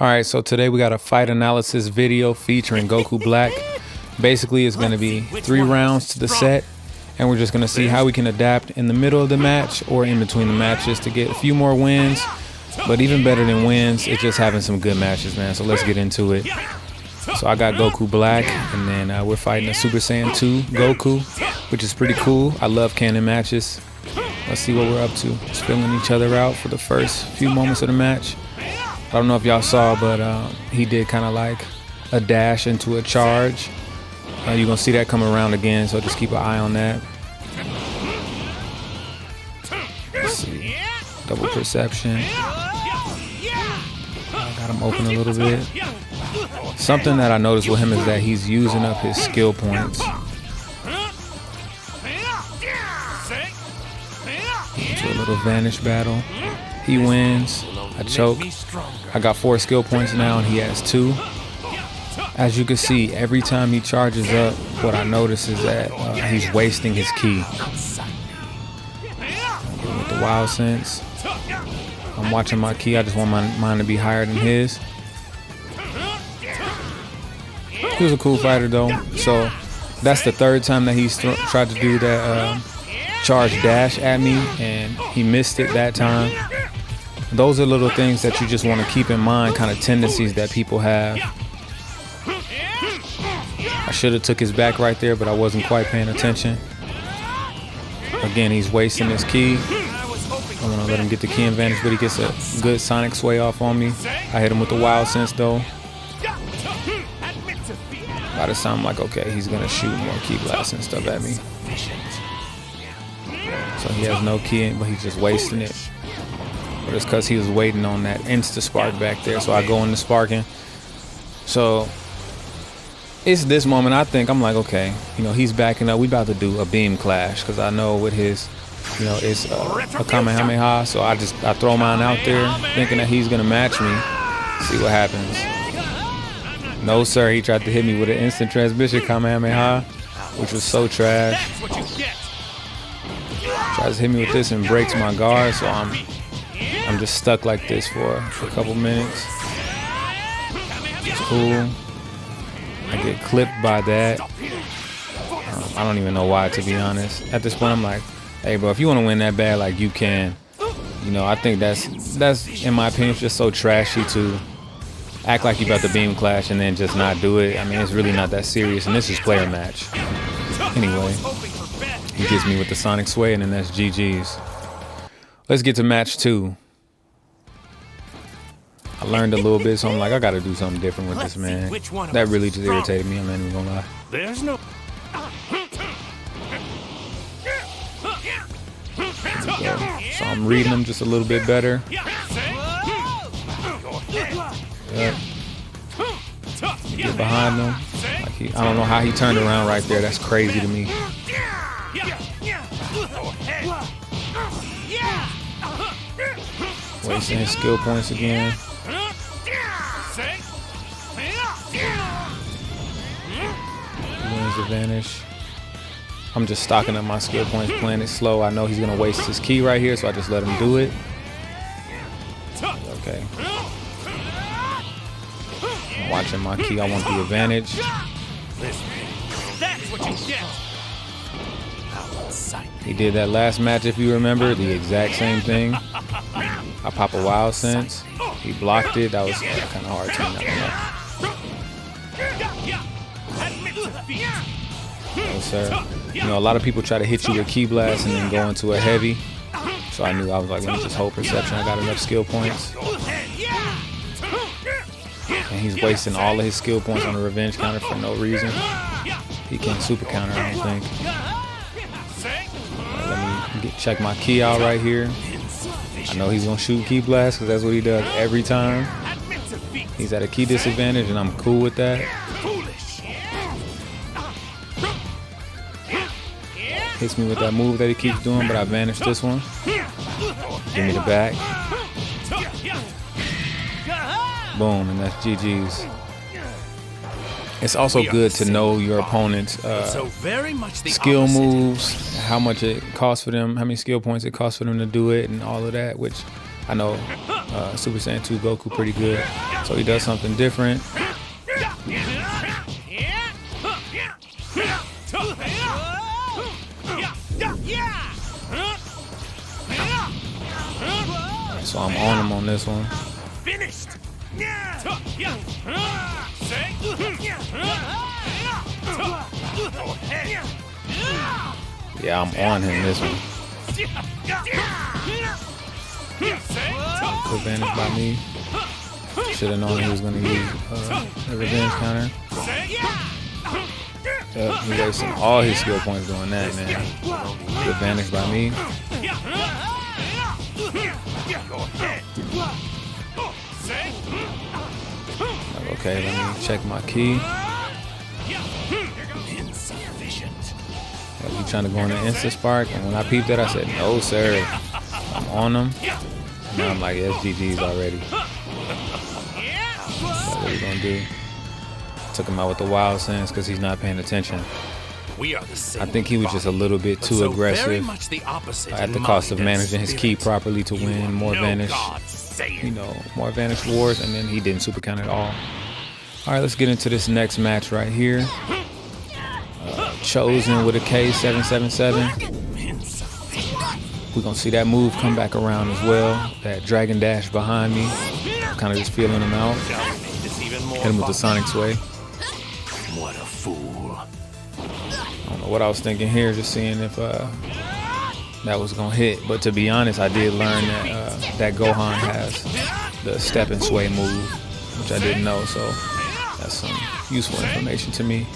All right, so today we got a fight analysis video featuring Goku Black. Basically, it's going to be 3 rounds to the set, and we're just going to see how we can adapt in the middle of the match or in between the matches to get a few more wins. But even better than wins, it's just having some good matches, man. So let's get into it. So I got Goku Black, and then we're fighting a Super Saiyan 2 Goku, which is pretty cool. I love canon matches. Let's see what we're up to. Just filling each other out for the first few moments of the match. I don't know if y'all saw, but he did kind of like a dash into a charge. You're going to see that come around again, so just keep an eye on that. Let's see. Double perception. I got him open a little bit. Something that I noticed with him is that he's using up his skill points. Into a little vanish battle. He wins. I choke. I got 4 skill points now, and he has 2. As you can see, every time he charges up, what I notice is that he's wasting his ki. With the wild sense, I'm watching my ki. I just want mine to be higher than his. He was a cool fighter, though. So that's the 3rd time that he's tried to do that charge dash at me, and he missed it that time. Those are little things that you just want to keep in mind, kind of tendencies that people have. I should have took his back right there, but I wasn't quite paying attention. Again, he's wasting his ki. I'm going to let him get the ki advantage, but he gets a good sonic sway off on me. I hit him with the wild sense, though. By this time, I'm like, okay, he's going to shoot more ki blasts and stuff at me. So he has no ki, but he's just wasting it. But it's because he was waiting on that insta spark back there. So I go into sparking. So it's this moment I think I'm like, okay, you know, he's backing up. We about to do a beam clash because I know with his, you know, it's a Kamehameha. So I throw mine out there thinking that he's going to match me. See what happens. No, sir. He tried to hit me with an instant transmission Kamehameha, which was so trash. Tries to hit me with this and breaks my guard. So I'm just stuck like this for a couple minutes. It's cool. I get clipped by that. I don't even know why, to be honest. At this point, I'm like, hey, bro, if you want to win that bad, like, you can. You know, I think that's in my opinion, just so trashy to act like you about to beam clash and then just not do it. I mean, it's really not that serious, and this is player match. Anyway, he gets me with the sonic sway, and then that's GG's. Let's get to match 2. I learned a little bit, so I'm like, I got to do something different with this, man. That really just irritated me. I'm not even gonna lie. There's no. So I'm reading him just a little bit better. Yep. Get behind him. Like I don't know how he turned around right there. That's crazy to me. Wasting his skill points again. Wins the vanish. I'm just stocking up my skill points, playing it slow. I know he's gonna waste his ki right here, so I just let him do it. Okay. I'm watching my ki. I want the advantage. That's what you get. He did that last match, if you remember, the exact same thing. I pop a wild sense. He blocked it. That was kind of hard to me. No, sir. You know, a lot of people try to hit you with ki blast and then go into a heavy. So I knew, I was like, let me just hold perception. I got enough skill points. And he's wasting all of his skill points on the revenge counter for no reason. He can't super counter, I don't think. Let me check my ki out right here. I know he's gonna shoot ki blast because that's what he does every time. He's at a ki disadvantage, and I'm cool with that. Hits me with that move that he keeps doing, but I vanished this one. Give me the back. Boom, and that's GG's. It's also good to know your opponent's skill moves, how much it costs for them, how many skill points it costs for them to do it, and all of that, which I know Super Saiyan 2 Goku pretty good. So he does something different. So I'm on him on this one. Finished. Yeah, I'm on him this one. Good advantage by me. Should have known he was going to use the revenge counter. Yep, he wasted all his skill points doing that, man. Good advantage by me. Okay, let me check my key. He trying to go in the Insta Spark, and when I peeped that, I said, no, sir. I'm on him. And now I'm like, yes, GG's already. That's what he's gonna do. Took him out with the wild sense because he's not paying attention. We are the same. I think he was just a little bit too aggressive at the cost of managing his key properly to win more vanish, more vanish wars, and then he didn't super count at all. All right, let's get into this next match right here. Chosen with a K777. We're gonna see that move come back around as well. That Dragon Dash behind me. Kind of just feeling him out. Hit him with the Sonic Sway. What a fool. I don't know what I was thinking here, just seeing if that was gonna hit. But to be honest, I did learn that that Gohan has the step and sway move, which I didn't know, so that's some useful information to me.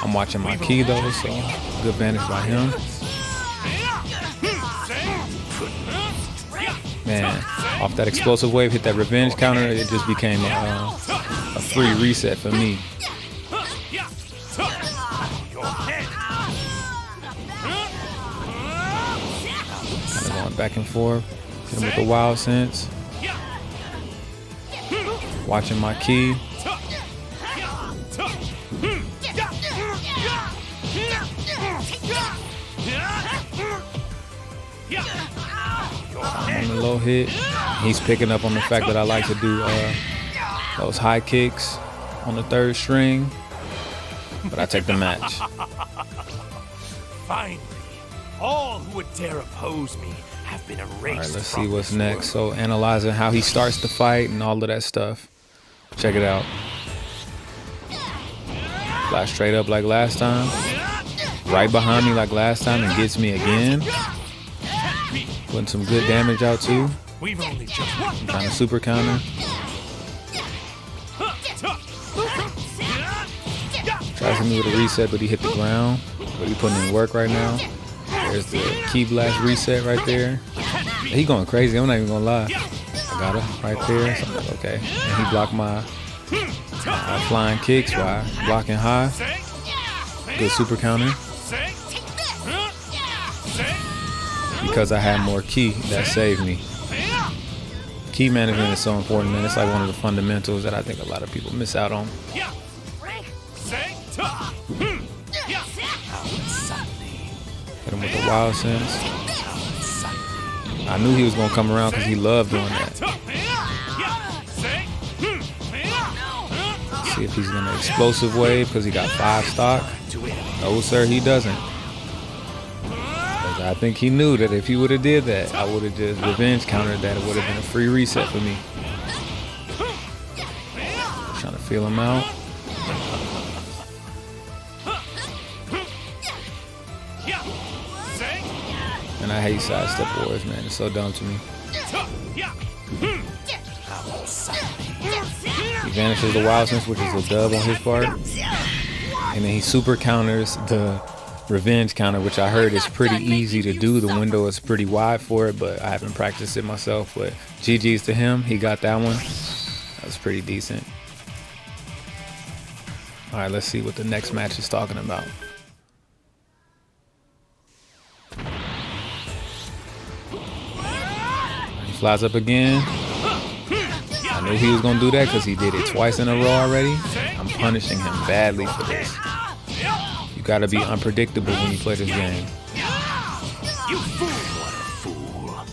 I'm watching my key though, so good advantage by him. Man, off that explosive wave, hit that revenge counter, it just became a free reset for me. Kind of going back and forth. Hit him with the wild sense. Watching my key. I'm on the low hit. He's picking up on the fact that I like to do those high kicks on the third string, but I take the match. Finally, all who would dare oppose me have been erased. All right, let's see what's next. So analyzing how he starts the fight and all of that stuff. Check it out. Fly straight up like last time. Right behind me like last time and gets me again. Putting some good damage out too. I'm trying to super counter. Tries to hit me with a reset, but he hit the ground. But he putting in work right now. There's the key blast reset right there. He going crazy, I'm not even gonna lie. I got him right there. So I'm like, okay. And he blocked my flying kicks while blocking high. Good super counter. Because I had more key, that saved me. Key management is so important, man. It's like one of the fundamentals that I think a lot of people miss out on. Hit him with the wild sense. I knew he was going to come around because he loved doing that. Let's see if he's going to explosive wave because he got 5 stock. No, sir, he doesn't. I think he knew that if he would have did that, I would have just revenge countered that. It would have been a free reset for me. Trying to feel him out. And I hate sidestep wars, man. It's so dumb to me. He vanishes the wild sense, which is a dub on his part. And then he super counters the revenge counter, which I heard is pretty easy to do. The window is pretty wide for it, but I haven't practiced it myself. But GG's to him. He got that one. That was pretty decent. All right, let's see what the next match is talking about. He flies up again. I knew he was going to do that because he did it twice in a row already. I'm punishing him badly for this. You got to be unpredictable when you play this game. You fool! What a fool!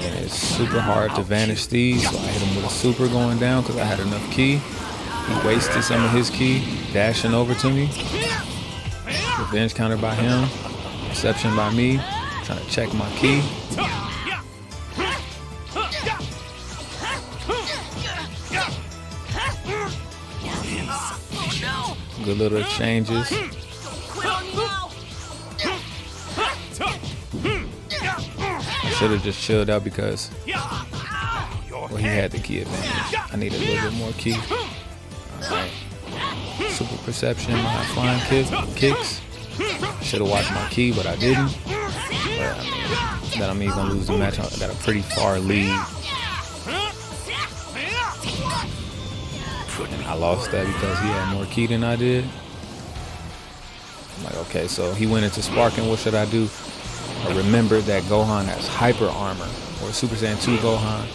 And his It's super hard to vanish these, so I hit him with a super going down because I had enough ki. He wasted some of his ki, dashing over to me. Revenge counter by him. Perception by me. Trying to check my ki. Good little exchanges. I should have just chilled out because well, he had the ki advantage. I need a little bit more ki. Alright. Super perception, my flying kicks. Should have watched my ki, but I didn't. But I mean, that I'm even gonna lose the match. I got a pretty far lead. And I lost that because he had more ki than I did. I'm like, okay, so he went into sparking. What should I do? I remembered that Gohan has hyper armor, or Super Saiyan 2 Gohan.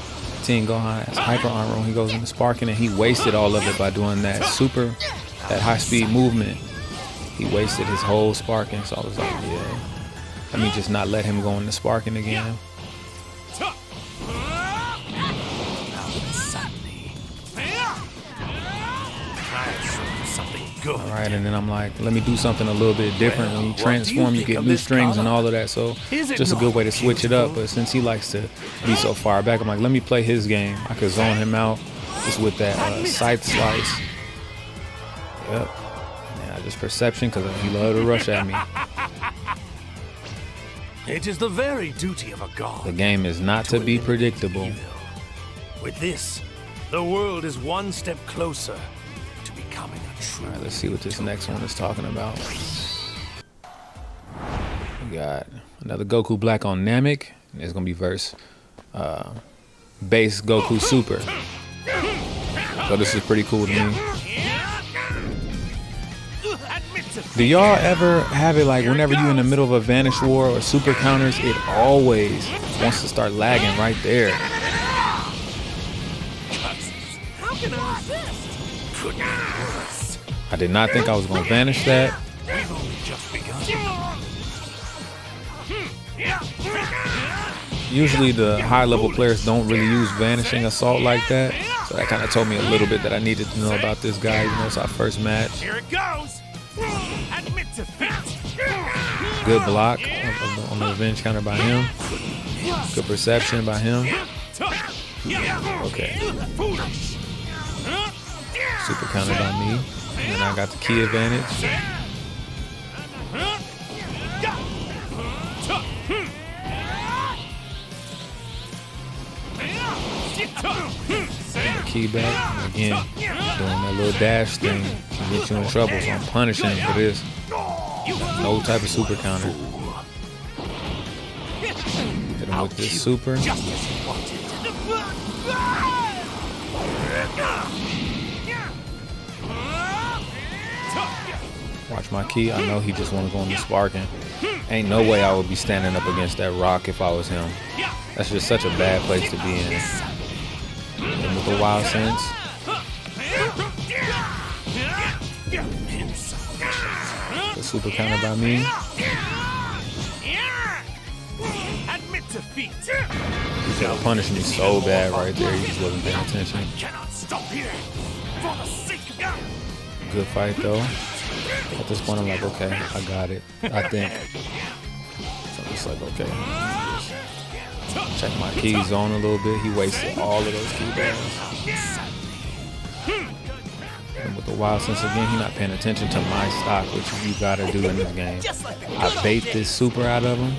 Teen Gohan has hyper armor when he goes into sparking, and he wasted all of it by doing that that high speed movement. He wasted his whole sparking, so I was like, yeah, let me just not let him go into sparking again. Alright, and then I'm like, let me do something a little bit different. When you transform, you get new strings and all of that, so just a good way to switch it up. But since he likes to be so far back, I'm like, let me play his game. I could zone him out just with that scythe slice. Yep. And I just perception because he loved to rush at me. It is the very duty of a god. The game is not to be predictable. With this, the world is one step closer to becoming a true. All right, let's see what this next one is talking about. We got another Goku Black on Namek. And it's gonna be verse base Goku Super. So this is pretty cool to me. Do y'all ever have it like whenever you're in the middle of a Vanish War or super counters, it always wants to start lagging right there? How can I resist? I did not think I was gonna vanish that. We've only just begun. Usually the high level players don't really use vanishing assault like that. So that kind of told me a little bit that I needed to know about this guy, even though it's our first match. Here it goes. Admit defeat. Good block on the revenge counter by him. Good perception by him. Okay. Super counter by me. And then I got the ki advantage. The ki back. And again, doing that little dash thing can get you in trouble. So I'm punishing him for this. No type of super counter. Hit him with this super. Watch my ki. I know he just want to go into sparking. Ain't no way I would be standing up against that rock if I was him. That's just such a bad place to be in. And with the wild sense. The super counter by me. Admit defeat. He's gonna punish me so bad right there. He just wasn't paying attention. Cannot stop here. For the sake of God. Good fight though. At this point I'm like, okay, I got it. I think. So I'm just like, okay. Check my ki zone a little bit. He wasted all of those ki bars. And with the wild sense again, he's not paying attention to my stock, which you gotta do in this game. I bait this super out of him.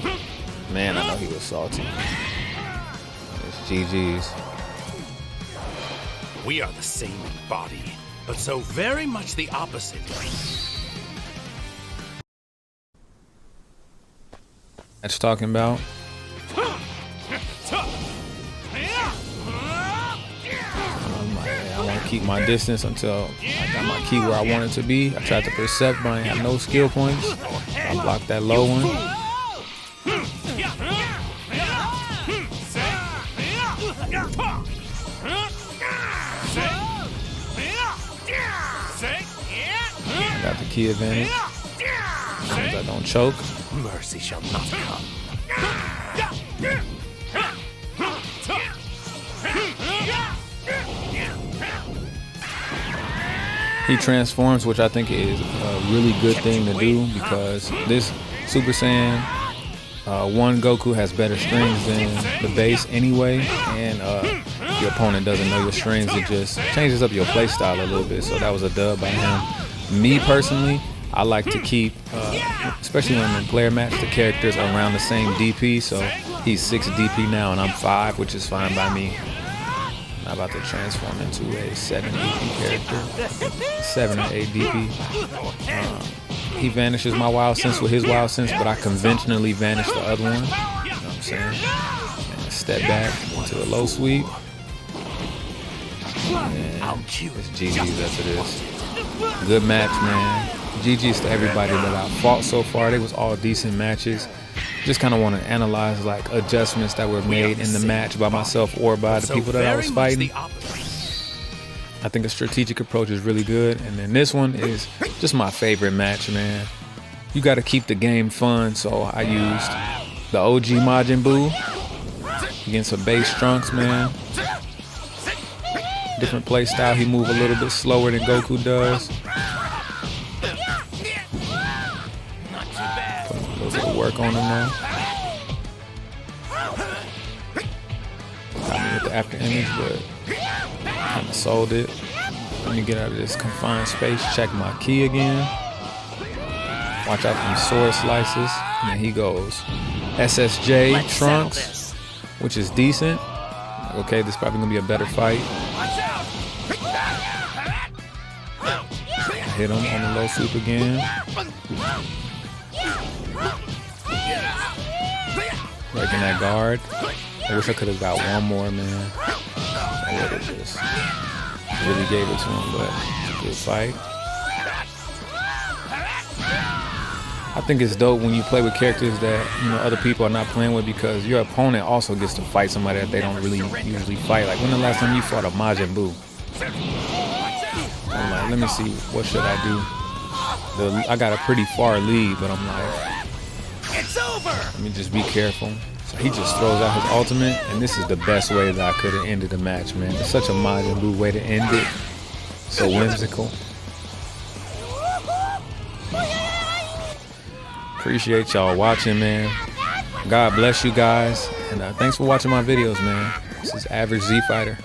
Man, I know he was salty. It's GG's. We are the same in body, but so very much the opposite. That's talking about. I want to keep my distance until I got my ki where I want it to be. I tried to percept, but I have no skill points. I blocked that low one. I got the ki advantage. As long as I don't choke. Mercy shall not come. He transforms, which I think is a really good thing to do because this Super Saiyan 1 Goku has better strings than the base anyway, and your opponent doesn't know your strings. It just changes up your play style a little bit, so that was a dub by him. Me personally, I like to keep, especially when in player match, the characters around the same DP, so he's 6 DP now and I'm 5, which is fine by me. I'm about to transform into a 7 DP character, 7 or 8 DP. He vanishes my wild sense with his wild sense, but I conventionally vanish the other one. You know what I'm saying? And step back into a low sweep. And it's GG's, that's it is. Good match, man. GG's to everybody that I fought so far. They was all decent matches. Just kind of want to analyze like adjustments that were made in the match by myself or by the people that I was fighting. I think a strategic approach is really good, and then this one is just my favorite match, man. You got to keep the game fun, so I used the OG Majin Buu against a base Trunks, man. Different play style. He move a little bit slower than Goku does. Put a little bit of work on him now. Got me with the after image, but kind of sold it. Let me get out of this confined space. Check my key again. Watch out for these sword slices. And then he goes SSJ Trunks, which is decent. Okay, this is probably gonna be a better fight. Hit him on the low sweep again. Breaking that guard. I wish I could have got one more, man. I would have just really gave it to him, but it's a good fight. I think it's dope when you play with characters that, you know, other people are not playing with, because your opponent also gets to fight somebody that they don't really usually fight. Like, when the last time you fought a Majin Buu? I'm like, let me see, what should I do? I got a pretty far lead, but I'm like, It's over. let me just be careful. So he just throws out his ultimate, and this is the best way that I could have ended the match, man. It's such a Majin Buu way to end it. So whimsical. Appreciate y'all watching, man. God bless you guys, and thanks for watching my videos, man. This is Average Z Fighter.